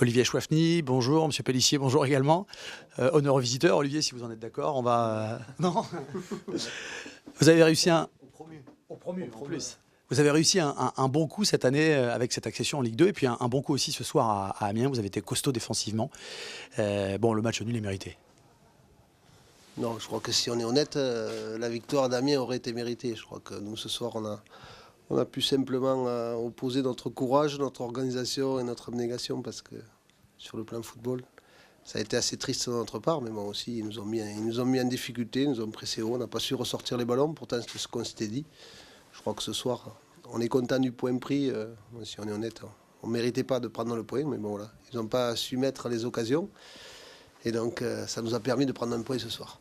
Olivier Chouafny, bonjour. Monsieur Pélissier, bonjour également. Honneur aux visiteurs. Olivier, si vous en êtes d'accord, on va... Non. Vous avez réussi Au promu, en plus. Vous avez réussi un bon coup cette année avec cette accession en Ligue 2 et puis un bon coup aussi ce soir à Amiens. Vous avez été costaud défensivement. Bon, le match nul est mérité. Non, je crois que si on est honnête, la victoire d'Amiens aurait été méritée. Je crois que nous, ce soir, on a pu simplement opposer notre courage, notre organisation et notre abnégation parce que sur le plan football, ça a été assez triste de notre part. Mais bon, aussi, ils nous ont mis en difficulté, ils nous ont pressé haut. On n'a pas su ressortir les ballons. Pourtant, c'est ce qu'on s'était dit. Je crois que ce soir, on est content du point pris. Si on est honnête, on ne méritait pas de prendre le point. Mais bon, là, ils n'ont pas su mettre les occasions. Et donc, ça nous a permis de prendre un point ce soir.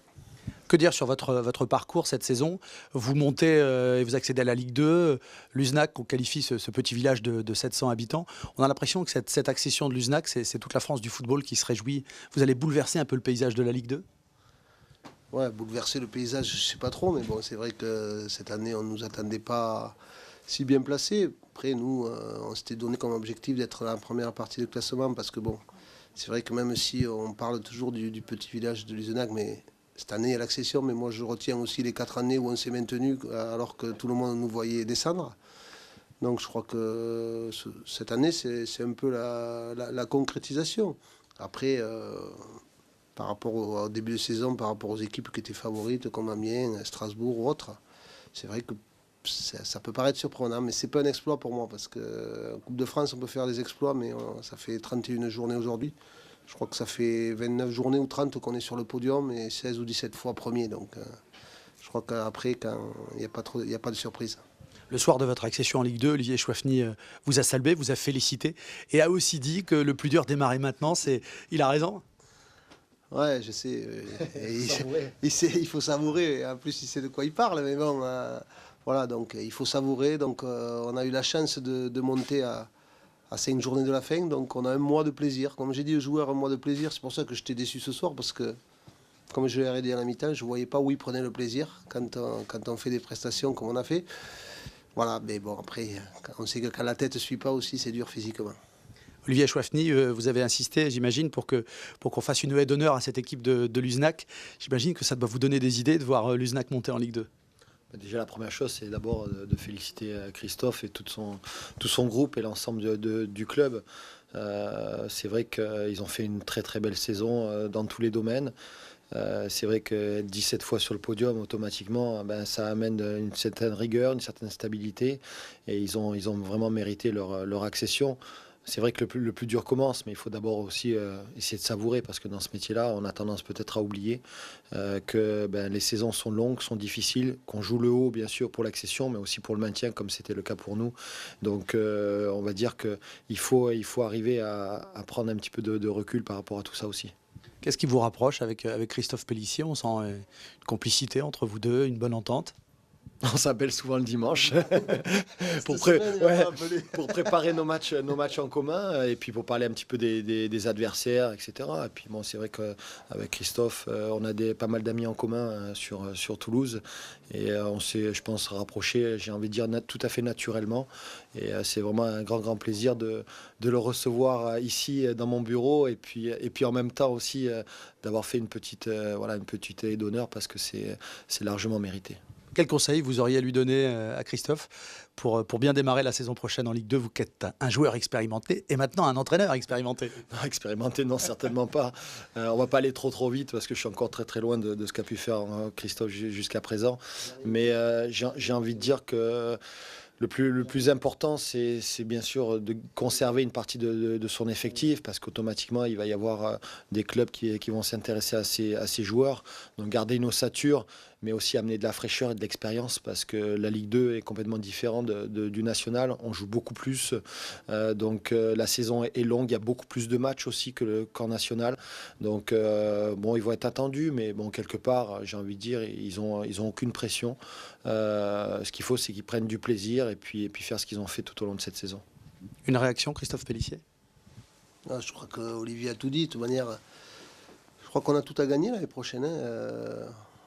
Que dire sur votre parcours cette saison? Vous montez et vous accédez à la Ligue 2. Luznac, on qualifie ce petit village de 700 habitants. On a l'impression que cette accession de Luznac, c'est toute la France du football qui se réjouit. Vous allez bouleverser un peu le paysage de la Ligue 2? Ouais, bouleverser le paysage, je ne sais pas trop, mais bon, c'est vrai que cette année, on ne nous attendait pas si bien placés. Après, nous, on s'était donné comme objectif d'être dans la première partie du classement, parce que bon, c'est vrai que même si on parle toujours du petit village de Luzenac, mais cette année, il y a l'accession, mais moi, je retiens aussi les 4 années où on s'est maintenu, alors que tout le monde nous voyait descendre. Donc, je crois que cette année, c'est un peu la concrétisation. Après... par rapport au début de saison, par rapport aux équipes qui étaient favorites, comme Amiens, Strasbourg ou autres. C'est vrai que ça peut paraître surprenant, mais ce n'est pas un exploit pour moi, parce qu'en Coupe de France, on peut faire des exploits, mais ça fait 31 journées aujourd'hui. Je crois que ça fait 29 journées ou 30 qu'on est sur le podium, et 16 ou 17 fois premier. Donc je crois qu'après, il n'y a pas de surprise. Le soir de votre accession en Ligue 2, Olivier Chouafny vous a salué, vous a félicité et a aussi dit que le plus dur démarrer maintenant, c'est... Il a raison? Ouais, je sais. Il faut savourer. En plus, il sait de quoi il parle. Mais bon, voilà, donc il faut savourer. Donc, on a eu la chance de monter à 5 journées de la fin. Donc, on a un mois de plaisir. Comme j'ai dit aux joueurs, un mois de plaisir. C'est pour ça que j'étais déçu ce soir. Parce que, comme je l'ai dit à la mi-temps, je ne voyais pas où ils prenaient le plaisir quand on fait des prestations comme on a fait. Voilà, mais bon, après, on sait que quand la tête ne suit pas aussi, c'est dur physiquement. Olivier Chouafny, vous avez insisté, j'imagine, pour qu'on fasse une haie d'honneur à cette équipe de Luznac. J'imagine que ça doit vous donner des idées de voir Luznac monter en Ligue 2. Déjà, la première chose, c'est d'abord de féliciter Christophe et tout son groupe et l'ensemble du club. C'est vrai qu'ils ont fait une très très belle saison dans tous les domaines. C'est vrai que 17 fois sur le podium, automatiquement, ça amène une certaine rigueur, une certaine stabilité. Et ils ont vraiment mérité leur accession. C'est vrai que le plus dur commence, mais il faut d'abord aussi essayer de savourer, parce que dans ce métier-là, on a tendance peut-être à oublier que les saisons sont longues, sont difficiles, qu'on joue le haut, bien sûr, pour l'accession, mais aussi pour le maintien, comme c'était le cas pour nous. Donc, on va dire qu'il faut arriver à prendre un petit peu de recul par rapport à tout ça aussi. Qu'est-ce qui vous rapproche avec Christophe Pélissier? On sent une complicité entre vous deux, une bonne entente? On s'appelle souvent le dimanche pour préparer nos matchs en commun et puis pour parler un petit peu des adversaires, etc. Et puis bon, c'est vrai qu'avec Christophe, on a pas mal d'amis en commun sur Toulouse et on s'est, je pense, rapproché, j'ai envie de dire, tout à fait naturellement. Et c'est vraiment un grand plaisir de le recevoir ici dans mon bureau et puis en même temps aussi d'avoir fait une petite haie d'honneur, parce que c'est largement mérité. Quel conseil vous auriez à lui donner à Christophe pour bien démarrer la saison prochaine en Ligue 2, vous qui êtes un joueur expérimenté et maintenant un entraîneur expérimenté? Non, expérimenté, non, certainement pas. On va pas aller trop vite, parce que je suis encore très loin de ce qu'a pu faire Christophe jusqu'à présent. Mais j'ai envie de dire que le plus important, c'est bien sûr de conserver une partie de son effectif, parce qu'automatiquement, il va y avoir des clubs qui vont s'intéresser à ces joueurs. Donc garder une ossature, mais aussi amener de la fraîcheur et de l'expérience, parce que la Ligue 2 est complètement différente du national. On joue beaucoup plus, donc la saison est longue, il y a beaucoup plus de matchs aussi qu'en national. Donc bon, ils vont être attendus, mais bon, quelque part, j'ai envie de dire, ils ont aucune pression. Ce qu'il faut, c'est qu'ils prennent du plaisir et puis faire ce qu'ils ont fait tout au long de cette saison. Une réaction, Christophe Pélissier? Je crois qu'Olivier a tout dit. De toute manière, je crois qu'on a tout à gagner l'année prochaine.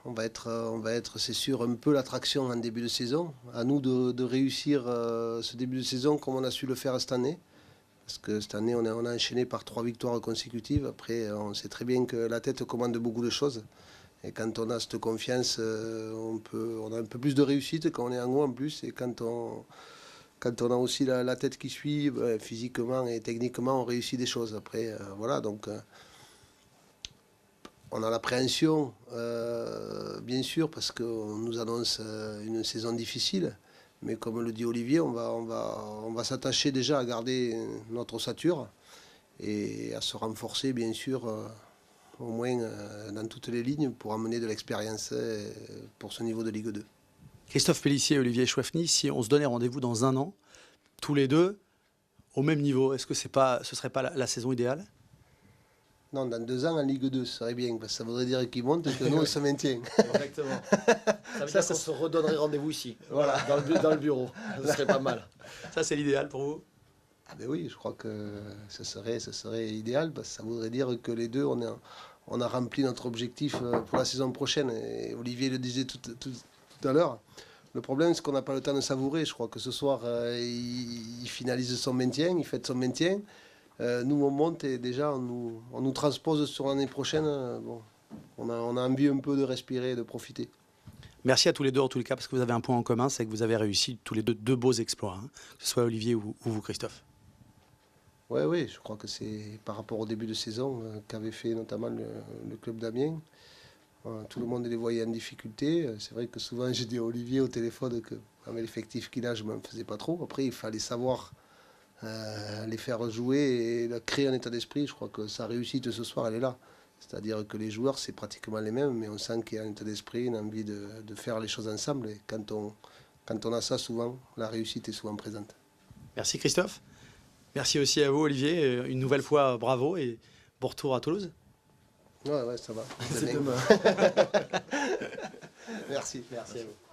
On va être, c'est sûr, un peu l'attraction en début de saison. À nous de réussir ce début de saison comme on a su le faire cette année. Parce que cette année, on a enchaîné par 3 victoires consécutives. Après, on sait très bien que la tête commande beaucoup de choses. Et quand on a cette confiance, on a un peu plus de réussite quand on est en haut en plus. Et quand on a aussi la tête qui suit, physiquement et techniquement, on réussit des choses. Après, voilà, donc on a l'appréhension, bien sûr, parce qu'on nous annonce une saison difficile. Mais comme le dit Olivier, on va s'attacher déjà à garder notre ossature et à se renforcer, bien sûr, au moins dans toutes les lignes pour amener de l'expérience pour ce niveau de Ligue 2. Christophe Pélissier et Olivier Chouafny, si on se donnait rendez-vous dans un an, tous les deux, au même niveau, est-ce que ce serait pas la saison idéale? Non, dans 2 ans en Ligue 2, ce serait bien, parce que ça voudrait dire qu'ils montent et que nous, on se maintient. Exactement. Ça veut dire qu'on se redonnerait rendez-vous ici, voilà, dans le bureau. Ce serait pas mal. Ça, c'est l'idéal pour vous? Ah ben oui, je crois que ce serait idéal, parce que ça voudrait dire que les deux, on a rempli notre objectif pour la saison prochaine. Et Olivier le disait tout à l'heure. Le problème, c'est qu'on n'a pas le temps de savourer. Je crois que ce soir, il finalise son maintien, il fête son maintien. Nous, on monte et déjà, on nous transpose sur l'année prochaine. Bon, on a envie un peu de respirer, de profiter. Merci à tous les deux en tous les cas, parce que vous avez un point en commun, c'est que vous avez réussi tous les deux beaux exploits, hein, que ce soit Olivier ou vous, Christophe. Oui, je crois que c'est par rapport au début de saison qu'avait fait notamment le club d'Amiens. Tout le monde les voyait en difficulté. C'est vrai que souvent j'ai dit à Olivier au téléphone que avec l'effectif qu'il a, je ne m'en faisais pas trop. Après, il fallait savoir les faire jouer et créer un état d'esprit. Je crois que sa réussite ce soir, elle est là. C'est-à-dire que les joueurs, c'est pratiquement les mêmes, mais on sent qu'il y a un état d'esprit, une envie de faire les choses ensemble. Et quand on a ça, souvent, la réussite est souvent présente. Merci Christophe. Merci aussi à vous Olivier. Une nouvelle fois, bravo et bon retour à Toulouse. Ouais, ça va. C'est demain. Merci. Merci à vous.